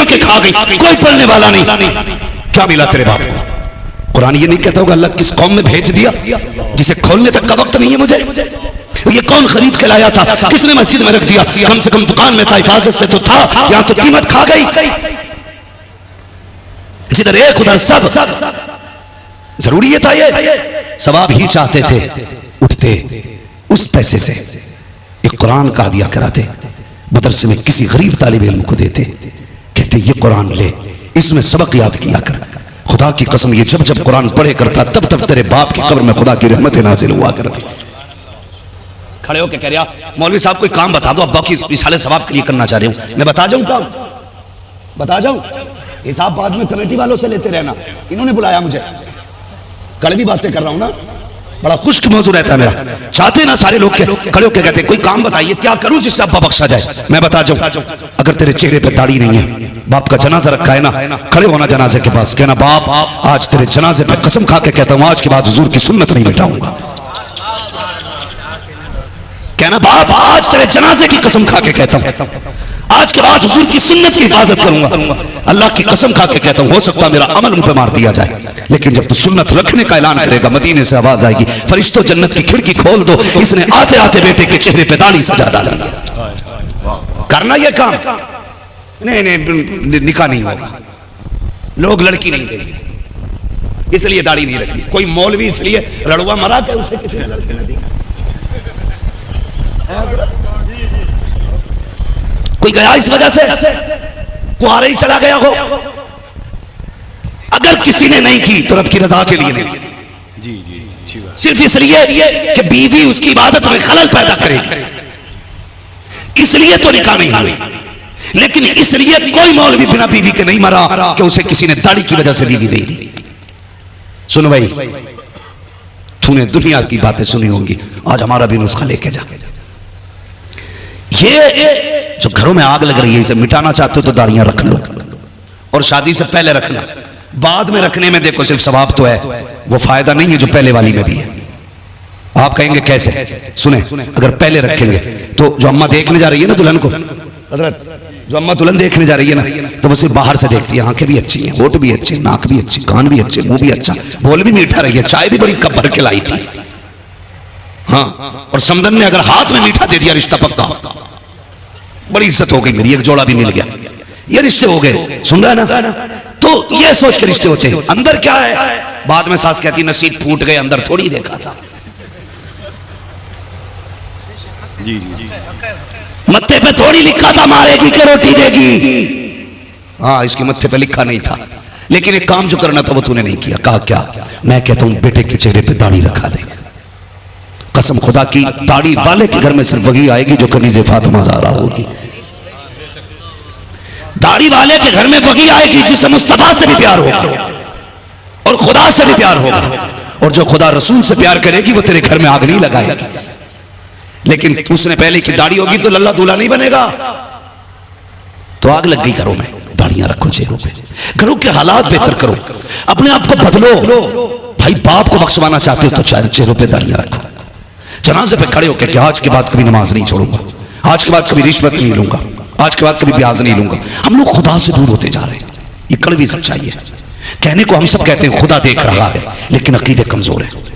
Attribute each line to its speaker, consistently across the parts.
Speaker 1: के खा गई, कोई पढ़ने वाला नहीं। क्या मिला तेरे बाप को? कुरान ये नहीं कहता होगा अल्लाह किस कौम में भेज दिया जिसे खोलने तक का वक्त नहीं है मुझे? ये कौन खरीद के लाया था? किसने मस्जिद में रख दिया? कम से कम दुकान में था, हिफाजत से तो था, यहां तो कीमत खा गई। जिधर एक उधर सब। जरूरी था ये? सवाब ही चाहते थे, उठते उस पैसे से एक कुरान का हदिया कराते, मदरसे में किसी गरीब तालिब इल्म को देते, कहते ये कुरान ले, इसमें सबक याद किया कर। खुदा की कसम ये जब जब कुरान पढ़े करता तब तब तेरे बाप की कब्र में खुदा की रहमत नाजिल हुआ करती। खड़े होके कह रहा मौलवी साहब कोई काम बता दो, अब्बा की रिसाले सवाब के लिए करना चाह रही हूं। मैं बता जाऊं काम? बता जाऊं? हिसाब बाद में कमेटी वालों से लेते रहना। इन्होंने बुलाया मुझे, कड़वी बातें कर रहा हूं ना, बड़ा खुश्क मौजू रहता है मेरा। चाहते ना सारे लोग खड़े होके कहते कोई काम बताइए, क्या करूं जिससे अब्बा बख्शा जाए? मैं बता जाऊं, अगर तेरे चेहरे पे दाढ़ी नहीं है, बाप का जनाजा रखा है ना, खड़े होना जनाजे के पास, कहना बाप आज तेरे जनाजे पे कसम खा के कहता हूं आज के बाद हुजूर की सुन्नत नहीं मिटाऊंगा। कहना बाप आज तेरे जनाजे की कसम खा के कहता हूं आज के बाद हुजूर की सुन्नत की हिफाजत करूंगा। अल्लाह की कसम खा के कहता हूं हो सकता मेरा अमल मुंह पे मार दिया जाए, लेकिन जब तू सुन्नत रखने का ऐलान करेगा मदीने से आवाज आएगी फरिश्तों जन्नत की खिड़की खोल दो, इसने आते आते बेटे के चेहरे पे दाढ़ी सजा डाली। करना यह काम? नहीं निकाह नहीं होगा, लोग लड़की नहीं देंगे इसलिए दाढ़ी नहीं रखी। कोई मौलवी इसलिए रड़ुआ मरा के उसे किसी ने लड़के न दिया। कोई गया इस वजह से कुआरे ही चला गया हो? अगर किसी ने नहीं की तो रब की रजा के लिए नहीं, जी जी, सिर्फ इसलिए कि बीवी उसकी इबादत में खलल पैदा करेगी, इसलिए तो निकाह नहीं हुई। लेकिन इसलिए कोई मौलवी बिना बीवी के नहीं मरा कि उसे किसी ने दाढ़ी की वजह से बीवी दे दी। सुनो भाई, तूने दुनिया की बातें सुनी होंगी, आज हमारा भी नुस्खा लेके जा। ये जो घरों में आग लग रही है इसे मिटाना चाहते हो तो दाढ़ियां रख लो, और शादी से पहले रखना। बाद में रखने में देखो सिर्फ सवाब तो है, वो फायदा नहीं है जो पहले वाली में भी है। आप कहेंगे कैसे? सुने, अगर पहले रखेंगे तो जो अम्मा देखने जा रही है ना दुल्हन को, हजरत जो अम्मा दुल्हन देखने जा रही है ना, तो वो सिर्फ बाहर से देखती है, आंखें भी अच्छी हैं, होठ भी अच्छे, नाक भी अच्छी, कान भी अच्छे, मुंह भी अच्छा, बोल भी मीठा रही है, चाय भी बड़ी कप भर के लाई थी। हाँ, और समदन ने अगर हाथ में मीठा दे दिया रिश्ता पक्का, बड़ी इज्जत हो गई मेरी, एक जोड़ा भी मिल गया, ये रिश्ते हो गए। सुन रहा है ना? तो ये सोच के रिश्ते होते हैं। अंदर क्या है? बाद में सास कहती नसीब फूट गए, अंदर थोड़ी देखा था। जी जी, मत्थे पे थोड़ी लिखा था मारेगी के रोटी देगी। हाँ, इसके मत्थे पे लिखा नहीं था, लेकिन एक काम जो करना था वो तूने नहीं किया। कहा क्या? मैं कहता हूं बेटे के चेहरे पे दाढ़ी रखा दे। कसम खुदा की, दाढ़ी वाले के घर में सिर्फ वही आएगी जो कनीज़े फातिमा ज़हरा होगी। दाढ़ी वाले के घर में वही आएगी जिसे मुस्तफा से भी प्यार होगा और खुदा से भी प्यार होगा, और जो खुदा रसूल से प्यार करेगी वो तेरे घर में आग नहीं लगाएगी। लेकिन उसने पहले की दाढ़ी होगी तो लल्ला दूल्हा नहीं बनेगा, तो आग लग गई घरों में। दाढ़ियां रखो चेहरों पे, घरों के हालात बेहतर करो, अपने आप को बदलो। भाई बाप को बख्शवाना चाहते हो तो चेहरों पे दाढ़ियां रखो। जनाजे पे खड़े होकर कि आज के बाद कभी नमाज नहीं छोड़ूंगा, आज के बाद कभी रिश्वत नहीं लूंगा, आज के बाद कभी ब्याज नहीं लूंगा। हम लोग खुदा से दूर होते जा रहे हैं, ये कड़वी सच्चाई है। कहने को हम सब कहते हैं खुदा देख रहा है, लेकिन अकीदे कमजोर है।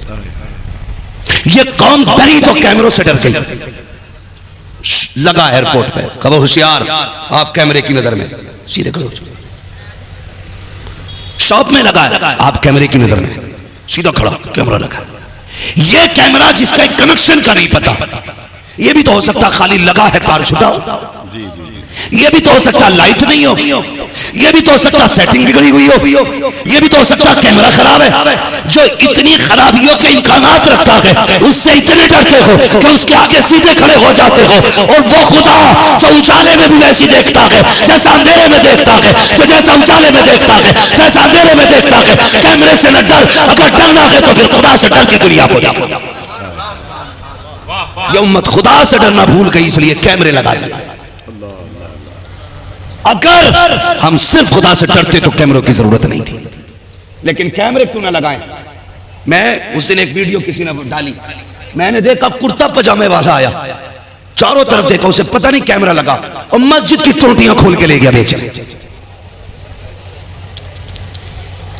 Speaker 1: ये कौम डरी तो कैमरों से डर गई। लगा एयरपोर्ट पे, कब होशियार आप कैमरे की नजर में, सीधे करो। शॉप में लगा आप कैमरे की नजर में, सीधा खड़ा कैमरा लगा। ये कैमरा जिसका एक कनेक्शन का नहीं पता, ये भी तो हो सकता खाली लगा है तार छुटाओ, ये भी तो हो सकता लाइट नहीं हो, ये भी तो हो सकता सेटिंग बिगड़ी हुई हो, ये भी तो हो सकता कैमरा खराब है। जो इतनी खराबियों के इम्कानात रखता है उससे इतने डरते हो कि उसके आगे सीधे खड़े हो जाते हो। और वो खुदा जो उजाले में भी वैसी देखता है जैसा अंधेरे में देखता है, जो जैसा उजाले में देखता है जैसा अंधेरे में देखता है, कैमरे से न डर, अगर डरना है तो फिर खुदा से डर के दुनिया को जाओ। ये उम्मत खुदा से डरना भूल गई, इसलिए कैमरे लगा दिए। अगर हम सिर्फ खुदा से डरते तो कैमरों की जरूरत नहीं थी, लेकिन कैमरे क्यों ना लगाएं। मैं उस दिन एक वीडियो किसी ने डाली, मैंने देखा कुर्ता पजामे वाला आया, चारों तरफ देखा, उसे पता नहीं कैमरा लगा और मस्जिद की टोटियां खोल के ले गया बेचने।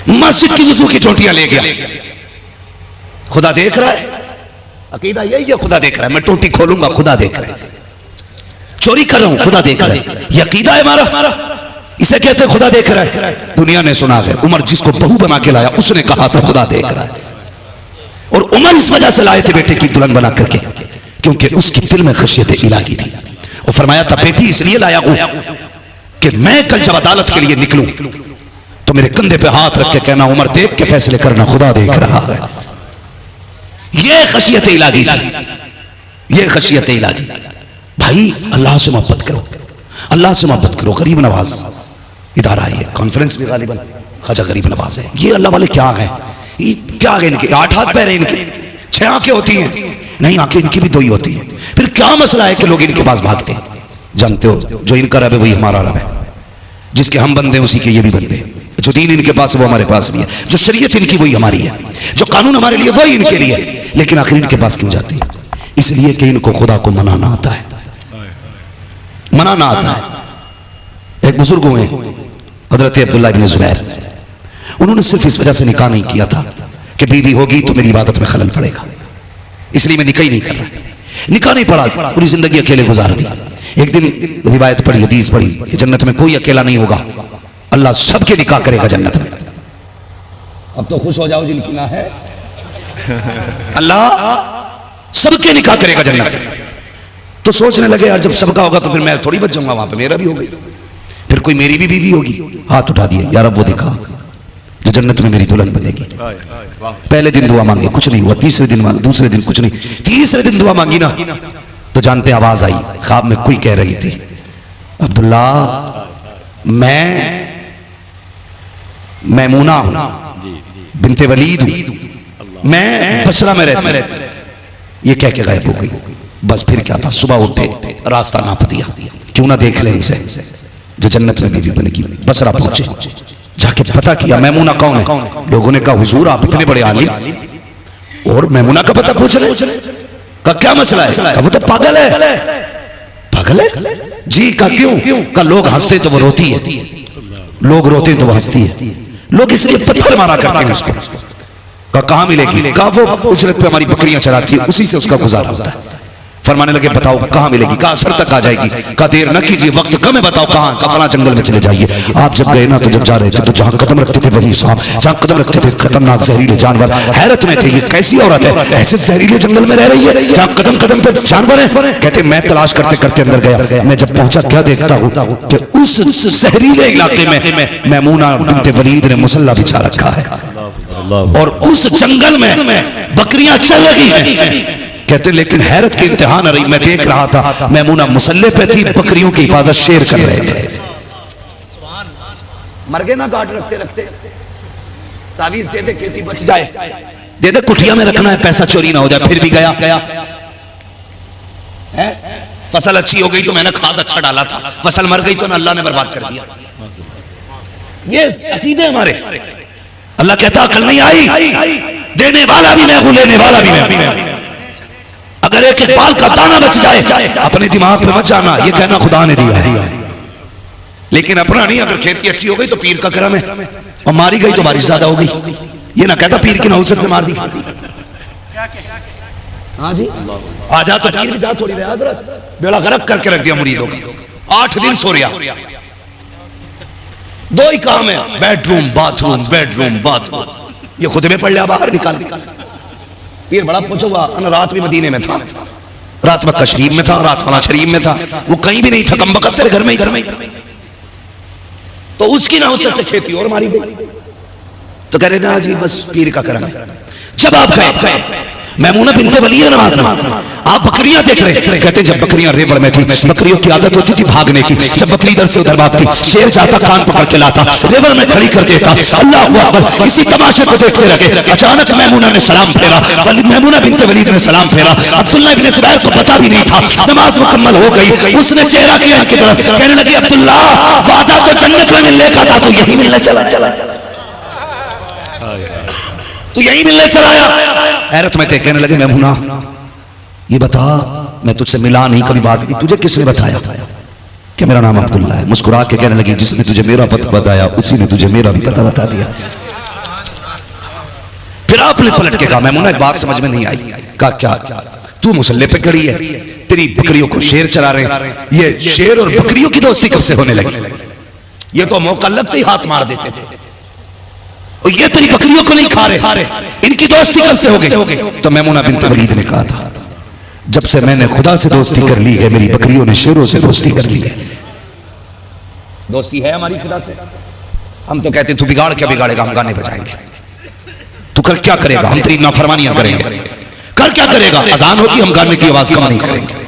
Speaker 1: मस्जिद की वजू की चोटियां ले गया। खुदा देख रहा है, अकीदा यही है, खुदा देख रहा है। मैं टोटी खोलूंगा, खुदा देख रहा है। चोरी कर रहा हूं, खुदा देख रहा है। ये अकीदा है हमारा, इसे कहते खुदा देख रहा है। दुनिया ने सुना है उमर जिसको बहू बना के लाया उसने कहा था खुदा देख रहा है। और उमर इस वजह से लाए थे बेटे की दुल्हन बना करके क्योंकि उसकी दिल में खशियत इलाही थी। और फरमाया था बेटी इसलिए लाया हूं कि मैं कल जब अदालत के लिए निकलूं तो मेरे कंधे पे हाथ रख के कहना उमर देख के फैसले करना, खुदा देख रहा है। ये खशियत इलाही थी, ये खशियत इलाही। भाई अल्लाह से मोहब्बत करो, अल्लाह से मोहब्बत करो। गरीब नवाज इदारा है, कॉन्फ्रेंस भी गालिबन ख्वाजा गरीब नवाज है। ये अल्लाह वाले क्या है, क्या है इनके? 8 हाथ पैर है इनके, 6 आंखें होती हैं? नहीं, आंखें इनकी भी 2 ही होती हैं। फिर क्या मसला है कि लोग इनके पास भागते हैं? जानते हो जो इनका रब है वही हमारा रब है, जिसके हम बंदे हैं उसी के ये भी बंदे हैं। जो दीन इनके पास है वो हमारे पास भी है, जो शरीयत इनकी वही हमारी है, जो कानून हमारे लिए वही इनके लिए। लेकिन आखिर इनके पास क्यों जाती है? इसलिए कि इनको खुदा को मनाना आता है, मनाना आता है। एक बुजुर्ग हुए हजरत अब्दुल्लाह इब्न जुबैर, उन्होंने सिर्फ इस वजह से निकाह नहीं किया था कि बीवी होगी तो मेरी इबादत में खलल पड़ेगा, इसलिए मैं निकाह ही नहीं कर रहा। निकाह नहीं पड़ा, पूरी जिंदगी अकेले गुजार दी। एक दिन रिवायत पढ़ी, हदीस पढ़ी कि जन्नत में कोई अकेला नहीं होगा, अल्लाह सबके निकाह करेगा जन्नत में। अब तो खुश हो जाओ जिनकी ना है, अल्लाह सबके निकाह करेगा जन्नत। तो सोचने लगे यार जब सबका होगा तो फिर मैं थोड़ी बच जाऊंगा, वहां पे मेरा भी होगा, फिर कोई मेरी भी बीवी होगी। हाथ उठा दिया, यार अब वो देखा जो जन्नत में मेरी दुल्हन बनेगी। पहले दिन दुआ मांगी, कुछ नहीं हुआ। तीसरे दिन मांगी, दूसरे दिन कुछ नहीं। तीसरे दिन दुआ मांगी ना तो जानते आवाज आई, ख्वाब में कोई कह रही थी अब्दुल्ला मैं मैमूना हूं बिनते वलीद हूं, मैं बसरा में रहती। ये कह के गायब हो गई। बस फिर क्या था, सुबह उठे रास्ता नाप दिया, क्यों ना देख ले इसे जो जन्नत में बीवी बनेगी। बसरा पहुंचे, जाके पता किया मैमूना कौन है। लोगों ने कहा हुजूर आप इतने बड़े आलिम और मैमूना का पता पूछ रहे? का क्या मसला है? वो तो पागल है। पागल है जी? का क्यों? का लोग हंसते तो वो रोती है, लोग रोते तो वो हंसती है, लोग इसलिए पत्थर मारा करते हैं उसको। का कहां मिलेगी? का वो उजरत पे हमारी बकरियां चराती है, उसी से उसका गुजारा होता है। फरमाने लगे बताओ कहां मिलेगी? कहा असर तक आ जाएगी। का देर न कीजिए, वक्त कम है, बताओ कहां? का फला जंगल में चले जाइए। आप जब गए ना तो जब जा रहे थे तो जहां कदम रखते थे वही साहब, जहां कदम रखते थे खतरनाक जहरीले जानवर। हैरत में थे, ये कैसी औरत है ऐसे जहरीले जंगल में रह रही है जहां कदम कदम पे जानवर है। कहते मैं तलाश करते करते अंदर गया, मैं जब पहुंचा क्या देखता हूं कि उस जहरीले इलाके में मैमूना बिनते वलीद ने मुसल्ला बिछा रखा है और उस जंगल में बकरियां चल रही हैं। कहते लेकिन हैरत की इंतहा न रही, मैं देख रहा था मैमूना मुसल्ले पे थी, बकरियों की हिफाजत शेर कर रहे थे। मर गए ना गार्ड रखते रखते, तावीज दे दे खेती बच जाए, दे दे कुटिया में रखना है पैसा चोरी ना हो जाए। फिर भी गया है, फसल अच्छी हो गई तो मैंने खाद अच्छा डाला था, फसल मर गई तो ना अल्लाह ने बर्बाद कर दिया। ये अकीदे हमारे। अल्लाह कहता अकल नहीं आई, देने वाला भी मैं हूं, लेने वाला भी मैं। अगर एक बाल का दाना बच जाए अपने दिमाग में मत जाना, ये कहना खुदा ने दिया है, लेकिन अपना नहीं। अगर खेती अच्छी हो गई तो पीर का करम है, और मारी गई तो बारिश ज्यादा हो गई। ये ना कहता पीर की नौसत में मार दी। हाँ जी, आजा तो पीर की जा थोड़ी रहा हजरत, बेड़ा गर्क करके रख दिया मुरीदों का। 8 दिन सो रहा, 2 ही काम है, बेडरूम बाथरूम, बेडरूम बाथरूम। ये खुद में पड़ लिया, बाहर निकाल। पीर बड़ा पूछा हुआ, रात भी मदीने में था, रात मक्का शरीफ में था, रात फला शरीफ में था, वो कहीं भी नहीं था, कम वक्त तेरे घर में ही। तो उसकी ना से खेती और मारी गई। तो कह रहे ना जी बस पीर का करम है। जब आप गए मैमूना बिनते वलीद नवाज, आप बकरियां देख रहे, कहते जब बकरियां रेवड़ में थी, बकरियों की आदत होती थी भागने की। जब बकरी इधर से उधर भागती, शेर जाता कान पकड़ के लाता, रेवड़ में खड़ी कर देता। अल्लाह अकबर। इसी तमाशे को देखते रहे, अचानक मैमूना ने सलाम फेरा, मैमूना बिनते वलीद ने सलाम फेरा। अब्दुल्लाह इब्न जुबैर को पता भी नहीं था, नमाज मुकम्मल हो गई। उसने चेहरा किया इनकी तरफ, कहने लगी अब्दुल्ला वादा तो जन्नत में मिलने का था, तो यही मिलने चला, तो यही मिलने चला आया। हैरत में थे, कहने लगे मैमूना ये बता, मैं तुझसे मिला नहीं कभी, बात की तुझे किसने बताया कि मेरा नाम अब्दुल्ला है? मुस्कुरा के कहने लगी जिसने तुझे मेरा पता बताया उसी ने तुझे मेरा भी पता बता दिया। आपने पलट के कहा मैमूना एक बात समझ में नहीं आई। कहा क्या? तू मुसल्ले पे खड़ी है, तेरी बकरियों को शेर चला रहे, ये शेर और बकरियों की दोस्ती कब से होने लगी? ये तो मौका लगते ही हाथ मार देते थे, और ये तेरी बकरियों को नहीं खा रहे, इनकी दोस्ती कब से हो गई? तो मैमूना बिन्त वलीद ने कहा था जब से मैंने खुदा से दोस्ती कर ली है, मेरी बकरियों ने शेरों से दोस्ती कर ली है। दोस्ती है हमारी खुदा से। हम तो कहते हैं तू बिगाड़ क्या बिगाड़ेगा, हम गाने बजाएंगे। तू कर क्या करेगा, हम तेरी नाफरमानियां करेंगे। कर क्या करेगा, अजान होगी हम गाने की आवाज कम नहीं करेंगे।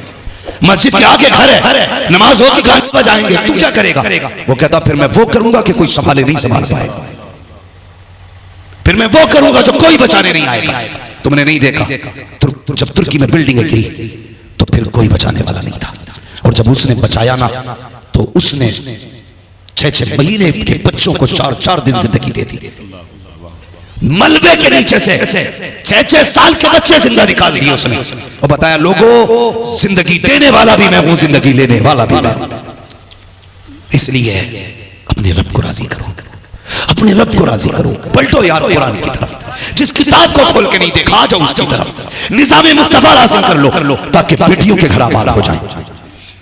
Speaker 1: मस्जिद के आगे घर है, नमाज होगी गाने बजाएंगे। तू क्या करेगा? वो कहता फिर मैं वो करूंगा कि कोई संभाले नहीं संभाल पाएगा, फिर मैं वो करूंगा जो कोई बचाने नहीं आएगा। तुमने नहीं देखा जब तुर्की में बिल्डिंग गिरी तो फिर कोई बचाने वाला नहीं था, और जब उसने बचाया ना तो उसने 6-6 महीने के बच्चों को 4-4 दिन जिंदगी दे दी। मलबे के नीचे से 6-6 साल के बच्चे जिंदा निकाल दिए उसने, और बताया लोगों जिंदगी देने वाला भी मैं हूं, जिंदगी लेने वाला भी मैं हूं। इसलिए अपने रब को राजी करो, अपने रब को राजी करो। पलटो यार कुरान की तरफ, जिस किताब को खोल के नहीं देखा आ जाओ उसकी तरफ। निज़ाम मुस्तफा हासिल कर लो ताकि बेटियों के घर आबाद हो जाए।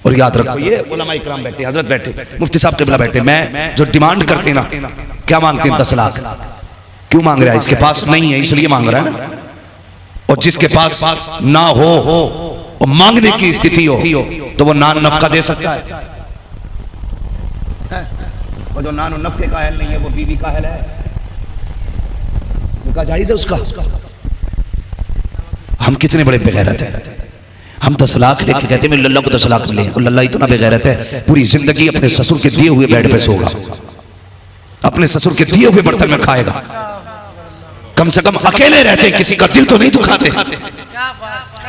Speaker 1: और याद रखो ये उलमा इकराम बैठे, हजरत बैठे, मुफ्ती साहब क़िबला बैठे, मैं जो डिमांड करते ना, क्या मांगते हैं? 10 लाख। क्यों मांग रहा है? इसके पास नहीं है इसलिए मांग रहा है ना। और जिसके पास ना हो और मांगने की स्थिति हो तो वो नान नफका दे सकता है। वो जो नान नफके का अहल नहीं है वो बीवी का अहल है, उनका जायज है उसका। हम कितने बड़े बेगैरत हैं, हम 10 लाख लेके कहते हैं लल्ला को 10 लाख मिले, और लल्ला इतना बेगैरत है पूरी जिंदगी अपने ससुर के दिए हुए बेड पे सोगा, अपने ससुर के दिए हुए बर्तन में खाएगा। कम से कम अकेले रहते, किसी का दिल तो नहीं दुखाते।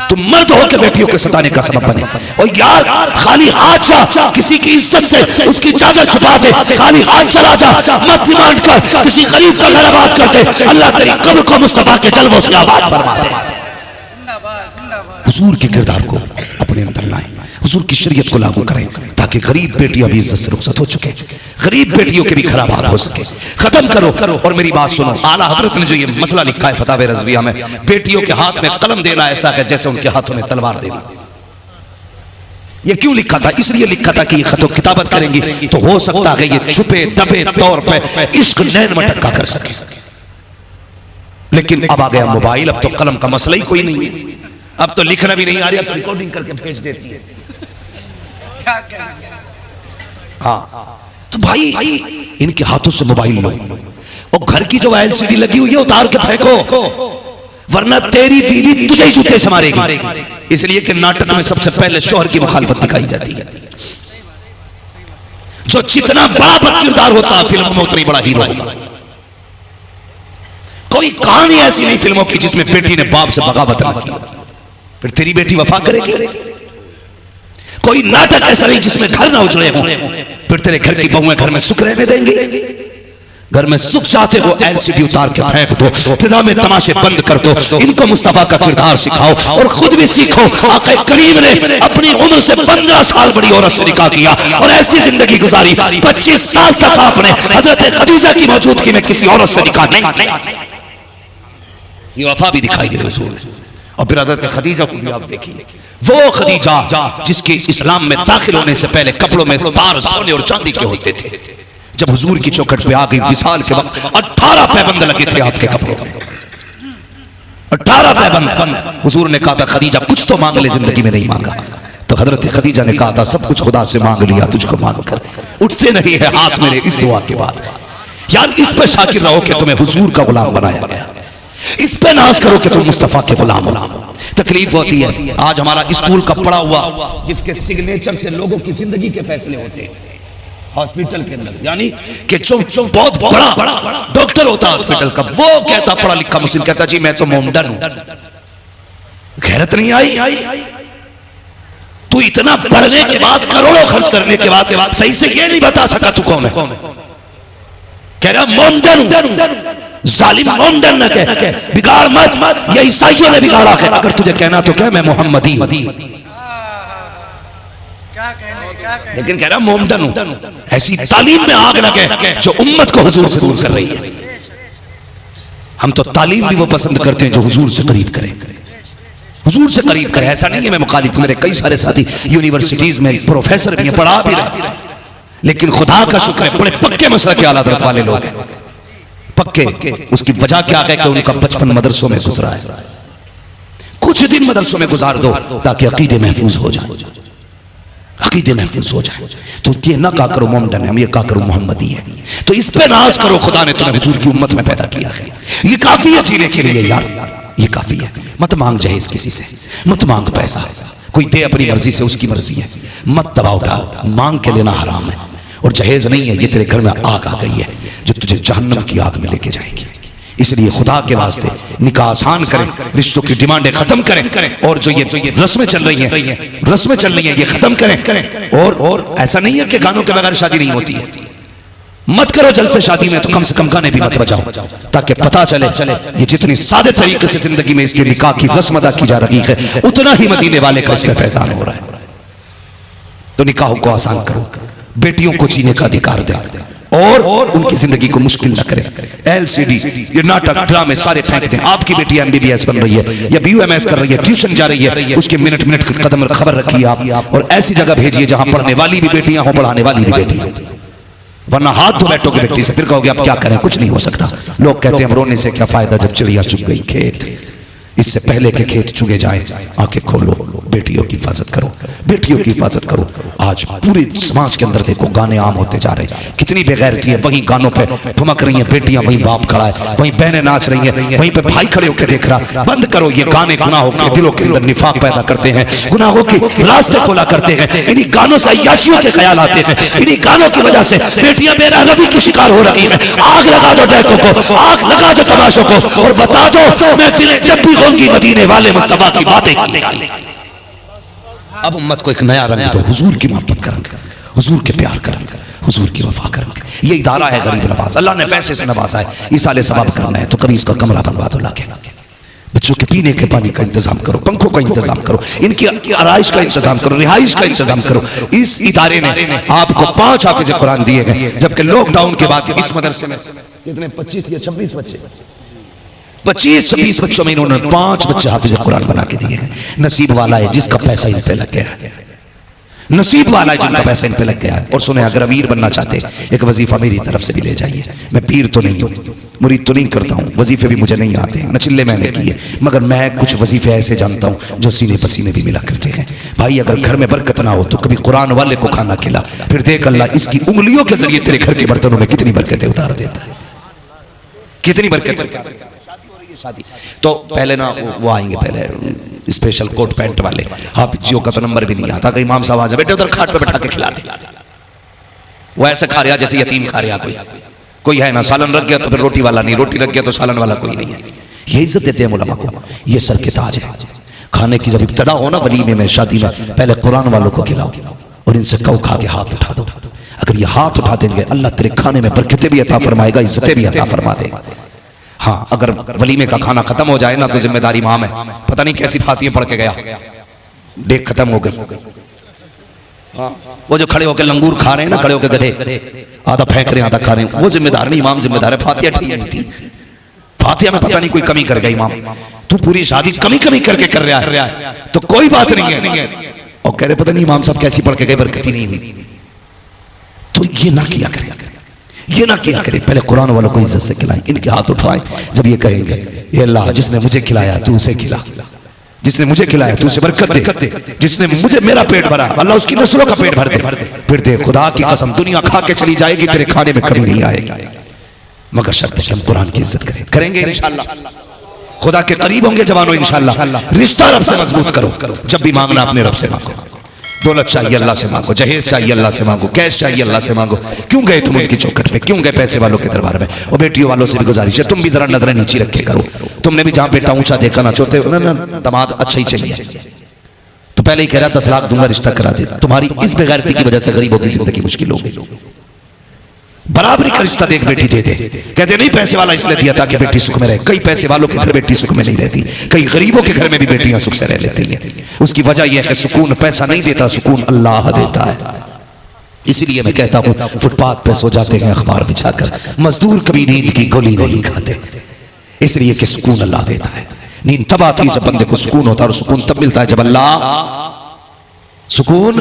Speaker 1: तुम मर्द होकर बेटियों के सताने का सबब बने। और यार खाली हाथ जा, किसी की इज्जत से उसकी चादर छुपा दे, खाली हाथ चला जा, मत डिमांड कर किसी गरीब का घर आबाद कर दे। अल्लाह तेरी कब्र को मुस्तफा के जलवों से आबाद फरमा दे। हुजूर के किरदार को अपने अंदर लाएं, हुजूर की शरीयत को लागू करें, ताकि गरीब बेटियां भी इज्जत से रुखसत हो चुके, गरीब बेटियों के भी घर आबाद हो सके। खत्म करो। और मेरी बात सुनो, आला हजरत ने जो ये मसला लिखा है फतावे रज़विया में, बेटियों के हाथ में कलम देना ऐसा है जैसे उनके हाथों में तलवार देना। ये क्यों लिखा था? इसलिए लिखा था कि ये खतो किताबत करेंगी तो हो सकता है ये छुपे दबे तौर पे इश्क नैन मटक्का कर सके। लेकिन अब आ गया मोबाइल, अब तो कलम का मसला ही कोई नहीं है। अब तो लिखना भी नहीं आ रहा तो रिकॉर्डिंग करके भेज देती है। हाँ तो भाई इनके हाथों से मोबाइल लो, और घर की जो LCD लगी हुई है उतार के फेंको, वरना तेरी बीवी तुझे ही जूते से मारेगी। इसलिए कि नाटक में सबसे पहले शौहर की मुखालफत दिखाई जाती है। जो जितना बड़ा बदकिरदार होता है फिल्म में उतना ही बड़ा हीरो होगा। कोई कहानी ऐसी नहीं फिल्मों की जिसमें बेटी ने बाप से बगावत न की, फिर तेरी बेटी वफा करेगी। कोई नाटक ऐसा नहीं जिसमें घर ना उजड़े हो, फिर तेरे घर की बहुएं घर में सुख रहने देंगे। घर में सुख चाहते हो LCD उतार के फेंक दो, ड्रामे तमाशे बंद कर दो, इनको मुस्तफा का किरदार सिखाओ और खुद भी सीखो। आका करीम ने अपनी उम्र से 15 साल बड़ी औरत से निकाह किया और ऐसी जिंदगी गुजारी, 25 साल तक आपने हजरत खदीजा की मौजूदगी में किसी औरत से निकाह नहीं। ये वफा भी दिखाई दे रही है। और फिर हजरत खदीजा को भी आप देखिए, वो खदीजा जिसके इस्लाम में दाखिल होने से पहले कपड़ों में तार सोने और चांदी के होते थे। जब हुजूर की चौखट पे आ गई विसाल के वक्त 18 पैबंद लगे थे आपके कपड़ों में, 18 पैबंद। हुजूर ने कहा था खदीजा कुछ तो मांग ले, जिंदगी में नहीं मांगा। तो हजरत खदीजा ने कहा था सब कुछ खुदा से मांग लिया, तुझको मांग कर उठते नहीं है हाथ मेरे इस दुआ के बाद। यार इस पे शाकिर रहो कि तुम्हें हुजूर का गुलाम बनाया गया, इस पे नाज करो कि तुम मुस्तफा के गुलाम हो। तकलीफ होती है। आज हमारा स्कूल का पढ़ा हुआ जिसके सिग्नेचर से लोगों की जिंदगी के फैसले होते हैं हॉस्पिटल के अंदर, यानी कि जो बहुत बड़ा डॉक्टर होता है हॉस्पिटल का, वो कहता पढ़ा लिखा मुस्लिम कहता जी मैं तो मोमडन हूं। गैरत नहीं आई? तू इतना पढ़ने के बाद, करोड़ों खर्च करने के बाद सही से ये नहीं बता सका तू कौन है। कह रहा मोमडन, जालिम मोमडन न कह, बिगाड़ मत, ये ईसाइयों ने बिगाड़ा है। अगर तुझे कहना तो क्या मैं मोहम्मदी, लेकिन कह रहा मोमडन हूं। ऐसी तालीम में आग लगे जो उम्मत को हुजूर से दूर कर रही है। हम तो तालीम भी वो पसंद करते हैं जो हुजूर से करीब करे, हुजूर से करीब करे। ऐसा नहीं है मैं मुखालिफ, मेरे कई सारे साथी यूनिवर्सिटीज में प्रोफेसर भी हैं, पढ़ा भी रहे, लेकिन खुदा का शुक्र है बड़े पक्के मसलक के आला हज़रत वाले लोग हैं, पक्के। उसकी वजह क्या है कि उनका बचपन मदरसों में गुजरा है। कुछ दिन मदरसों में गुजार दो ताकि अकीदे महफूज हो जाए, अकीदे महफूज हो जाए। तो ये ना का करो मोमडन है, हम ये का करो मोहम्मदी है। तो इस पे नाज करो, खुदा ने तुम्हें हुजूर की उम्मत में पैदा किया है, ये काफी है जीने के लिए यार, ये काफी है। मत मांग जहेज किसी से, मत मांग पैसा, कोई दे अपनी मर्जी से, उसकी मर्जी है। मत दबाव डाल, मांग के लेना हराम है। और जहेज नहीं है, ये तेरे घर में आग आ गई है जो तुझे जहन्नम की आग में लेके जाएगी। इसलिए खुदा के वास्ते निकाह आसान करें, रिश्तों की डिमांडें खत्म करें, और जो ये रस्में चल रही हैं ये खत्म करें। और ऐसा नहीं है कि गानों के बगैर शादी नहीं होती है। मत करो जल्द से शादी में, तो कम से कम गाने भी मत बजाओ, ताकि पता चले ये जितनी सादे तरीके से जिंदगी में इसके निकाह की रस्म अदा की जा रही है, उतना ही मदीने वाले का इसमें फैजान हो रहा है। तो निकाहों को आसान करो, बेटियों को जीने का अधिकार दें, और उनकी जिंदगी को मुश्किल न करें। एलसीडी, ये नाटक ड्रामे सारे फेंक दें। आपकी बेटी एमबीबीएस बन रही है या बीयूएमएस कर रही है, ट्यूशन जा रही है, उसके मिनट मिनट की कदम खबर रखिए आप, और ऐसी जगह भेजिए जहां पढ़ने वाली भी बेटियां हो, पढ़ाने वाली भी बेटियां। वरना हाथ धो बैठोगे बेटी से, फिर कहोगे अब क्या करें, कुछ नहीं हो सकता। लोग कहते हैं रोने से क्या फायदा जब चिड़िया चुग गई खेत। इससे पहले के खेत चुगे जाए, आंखें खोलो, बेटियों की हिफाजत करो, बेटियों की हिफाजत करो। आज पूरे समाज के अंदर देखो गाने आम होते जा रहे हैं, कितनी बेगैरती है। वहीं गानों पे ठुमक रही हैं बेटियां, वहीं बाप खड़ा है, वहीं बहनें नाच रही हैं, वहीं पे भाई खड़े होकर देख रहा। बंद करो ये गाने, गुनाहों के दिलों के अंदर निफाक पैदा करते हैं, गुनाहों के रास्ते खोला करते हैं। इन्हीं गानों से अय्याशियों के ख्याल आते हैं, इन्हीं गानों की वजह से बेटियां बेरहमी की शिकार हो रही है। आग लगा दो डैकों को, आग लगा दो तमाशों को, और बता दो महफिलें जब भी होंगी मदीने वाले मुस्तफा की बातें की। अब उम्मत को एक नया रंग दो, हुजूर की मोहब्बत का रंग, हुजूर के प्यार का रंग, हुजूर की वफा का रंग। ये इदारा है गरीब नवाज, अल्लाह ने पैसे से नवाजा है, इसाले सवाब करना है तो कभी इसका कमरा बनवा दो लाके। बच्चों के पीने के पानी का इंतजाम करो, पंखों का इंतजाम करो, इनकी आराइश का इंतजाम करो, रिहाइश का इंतजाम करो। इस इदारे ने आपको 5 हाफिज कुरान दिए गए, जबकि लॉकडाउन के बाद इस मदरसे में कितने 25 या 26 बच्चे, 25-26 बच्चों में इन्होंने 5 बच्चे हाफिज कुरान बना के दिए हैं। नसीब वाला है जिसका पैसा इन पे लग गया, नसीब वाला है जिनका पैसा इन पे लग गया है। और सुने, अगर अमीर बनना चाहते एक वजीफा मेरी तरफ से भी ले जाइए। मैं पीर तो नहीं हूँ, मुरीद तो नहीं करता हूँ, वजीफे भी मुझे नहीं आते, न चिल्ले मैंने किए, मगर मैं कुछ वजीफे ऐसे जानता हूँ जो सीने पसीने भी मिला करते हैं। भाई अगर घर में बरकत ना हो तो कभी कुरान वाले को खाना खिला, फिर देख अल्लाह इसकी उंगलियों के जरिए तेरे घर के बर्तनों में कितनी बरकतें उतार देता है, कितनी बरकत। शादी तो पहले ना वो आएंगे, पहले स्पेशल कोट पैंट वाले, हाफिजियों का तो नंबर भी नहीं आता कि इमाम साहब आ जाए, बेटे उधर खाट पे बैठा के खिला दे। वो ऐसे खा रहा जैसे यतीम खा रहा, कोई है ना, सालन रख गया तो फिर रोटी वाला नहीं, रोटी रख गया तो सालन वाला कोई नहीं है। ये इज्जत देते हैं उलमा को, ये सर के ताज है। खाने की जब इब्तिदा हो ना वलीमे में, शादी में, पहले कुरान वालों को खिलाओ और इनसे कहो खा के हाथ उठा दो। अगर ये हाथ उठा देंगे अल्लाह तेरे खाने में बरकतें भी अता फरमाएगा, इज्जतें भी अता फरमा देगा। हाँ, अगर वलीमे का खाना खत्म हो जाए ना तो जिम्मेदारी इमाम है। पता नहीं कैसी फांसियां पढ़ के गया, डेक खत्म हो गई। हाँ, वो जो खड़े होकर लंगूर खा रहे हैं ना, खड़े होकर गधे, आधा फेंक रहे हैं आधा खा रहे हैं, वो जिम्मेदार नहीं, इमाम जिम्मेदार है। फातिया ठीक नहीं थी, फातिया में पता नहीं कोई कमी कर गया इमाम। तू पूरी शादी कमी करके कर रहा है तो कोई बात नहीं है, और कह रहे पता नहीं इमाम साहब कैसी पढ़ के गए, बरकती नहीं हुई। तो ये ना किया करे, ये ना किया करे। पहले कुरान वालों को इज्जत से खिलाएं, इनके हाथ उठवाएं। जब ये कहेंगे ये अल्लाह जिसने मुझे खिलाया तू उसे खिला, जिसने मुझे खिलाया तू उसे बरकत दे, जिसने मुझे मेरा पेट भरा अल्लाह उसकी नस्लों का पेट भर दे। फिर दे खुदा की कसम दुनिया खा के चली जाएगी, तेरे खाने में कमी नहीं आएगी, मगर शर्त है हम कुरान की इज्जत करेंगे इंशाअल्लाह। खुदा के करीब होंगे जवानों इंशाअल्लाह। रिश्ता रब से मजबूत करो, जब भी मांगना अपने रब से मांगो। दौलत चाहिए अल्लाह से मांगो, जहेज चाहिए अल्लाह से मांगो, कैश चाहिए अल्लाह से मांगो। क्यों गए तुम उनकी चौखट पे, क्यों गए पैसे वालों के दरबार में? और बेटियों वालों से भी गुजारिश है तुम भी जरा नजरें नीचे रखे करो। तुमने भी जहां बेटा ऊंचा देखा ना चाहते हो ना, दामाद अच्छा ही चाहिए तो पहले ही कह रहा 10 लाख दूंगा रिश्ता करा दे। तुम्हारी इस बेगैरती की वजह से गरीबों की जिंदगी मुश्किल हो गई। बराबरी का रिश्ता देख बेटी दे दे, कहते नहीं पैसे वाला इसलिए दिया ताकि बेटी सुख में रहे। कई पैसे वालों के घर बेटी सुख में नहीं रहती, कई गरीबों के घर में भी बेटियां सुख से रह लेती हैं। उसकी वजह यह है सुकून पैसा नहीं देता, सुकून अल्लाह देता है। इसीलिए मैं कहता हूं फुटपाथ पे सो जाते हैं अखबार बिछाकर, मजदूर कभी नींद की गोली नहीं खाते। इसलिए कि सुकून अल्लाह देता है। नींद तब आती है जब बंदे को सुकून होता है, और सुकून तब मिलता है जब अल्लाह सुकून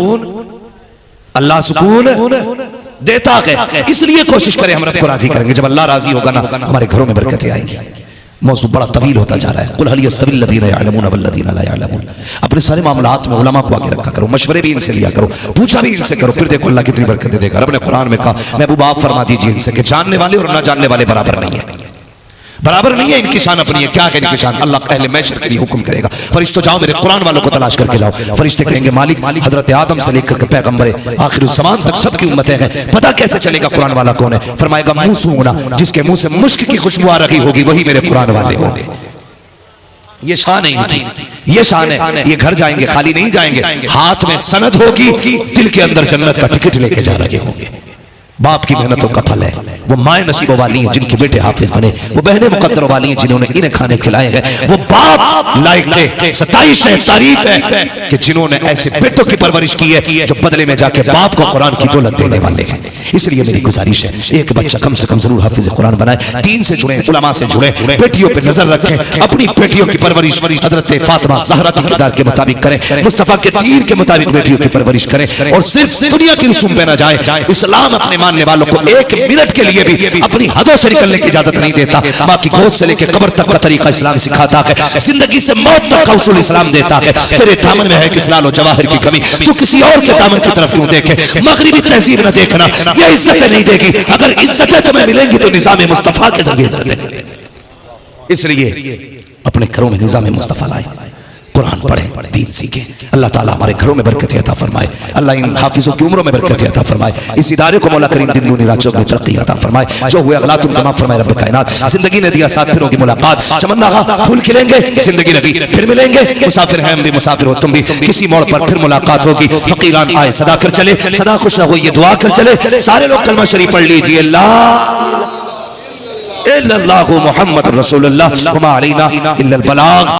Speaker 1: देता है। इसलिए कोशिश करें हम रब को राजी करेंगे। जब अल्लाह राजी होगा ना, हमारे घरों में बरकतें आएंगी। मौजूद बड़ा तवील होता जा रहा है। कुल हल यस्तविल लज़ीना यअलमून वल्लज़ीना ला यअलमून। अपने सारे मामलात में उलमा को आगे रखा करो, मशवरे भी इनसे लिया करो, पूछा भी इनसे करो, फिर देखो अल्लाह कितनी बरकतें देगा। रब ने कुरान में कहा, महबूब आप फरमा दीजिए इनसे कि जानने वाले और ना जानने वाले बराबर नहीं है, बराबर नहीं है। इनकी शान अपनी है। क्या है इनकी शान? अल्लाह अहले महशर के लिए हुक्म करेगा, फरिश्तों जाओ मेरे कुरान वालों को तलाश करके लाओ। फरिश्ते कहेंगे मालिक हजरत आदम से लेकर के पैगंबर आखिर ज़मान तक सबकी उम्मतें हैं, पता कैसे चलेगा कुरान वाला कौन है? फरमाएगा मुंह सूंघना, जिसके मुंह से मुश्क की खुशबू आ रही होगी वही मेरे कुरान वाले होंगे। ये शान है इनकी, ये शान है। ये घर जाएंगे खाली नहीं जाएंगे, हाथ में सनद होगी, दिल के अंदर जन्नत का टिकट लेके जा रहे होंगे। बाप की मेहनतों का फल है। वो माए नसीबों वाली हैं जिनके बेटे हाफिज बने, वो बहनें मुकद्दरों वाली हैं जिन्होंने इन्हें खाने खिलाए हैं, वो बाप लायक थे, 27 है तारीफ है कि जिन्होंने ऐसे बेटों की परवरिश की है जो बदले में जाके बाप को कुरान की दौलत देने वाले हैं। इसलिए मेरी गुजारिश है, एक बच्चा कम से कम जरूर हाफिज कुरान बनाए, दीन से जुड़े, उलमा से जुड़े, बेटियों पर नजर रखें, अपनी बेटियों की परवरिश हजरत फातिमा ज़हरा के किरदार के मुताबिक करें, मुस्तफा के दीन के मुताबिक बेटियों की परवरिश करें, और सिर्फ दुनिया की रसूम पे न जाए। इस्लाम अपने मानने वालों को एक मिनट के लिए भी अपनी हदों से निकलने की इजाजत नहीं देता। मां की गोद से लेकर कब्र तक का तरीका इस्लाम सिखाता है, जिंदगी से मौत तक का उसूल इस्लाम देता है। तेरे दामन में है किस लाल और जवाहर की कमी, तू किसी और के दामन की तरफ क्यों देखे? मगरिबी तहजीब न देखना, ये इज्जतें नहीं देगी। अगर इज्जतें तुम्हें मिलेंगी तो निजाम मुस्तफा के जरिए इज्जतें। इसलिए अपने घरों में निजाम मुस्तफा लाए, कुरान पढ़ें, दीन सीखें। अल्लाह ताला हमारे घरों में बरकत अता फरमाए। अल्लाह इन हाफिजों की उम्रों में बरकत अता फरमाए। इस इदारे को मौला करीम दिन दूनी रातों में तरक्की अता फरमाए। जो हुए अगलात उनका माफ फरमाए रब कायनात। जिंदगी ने दिया साथ फिरों की मुलाकात, चमन्ना फूल खिलेंगे, जिंदगी लगी फिर मिलेंगे। मुसाफिर हैं हम भी, मुसाफिर हो तुम भी, किसी मोड़ पर फिर मुलाकात होगी। फकीरान आए सदा कर चले, सदा खुश रहो ये दुआ कर चले। सारे लोग कलमा शरीफ पढ़ लीजिए, अल्लाह इल्लल्लाहु मुहम्मद रसूलुल्लाह व मा अलैना इल्लल बलाग।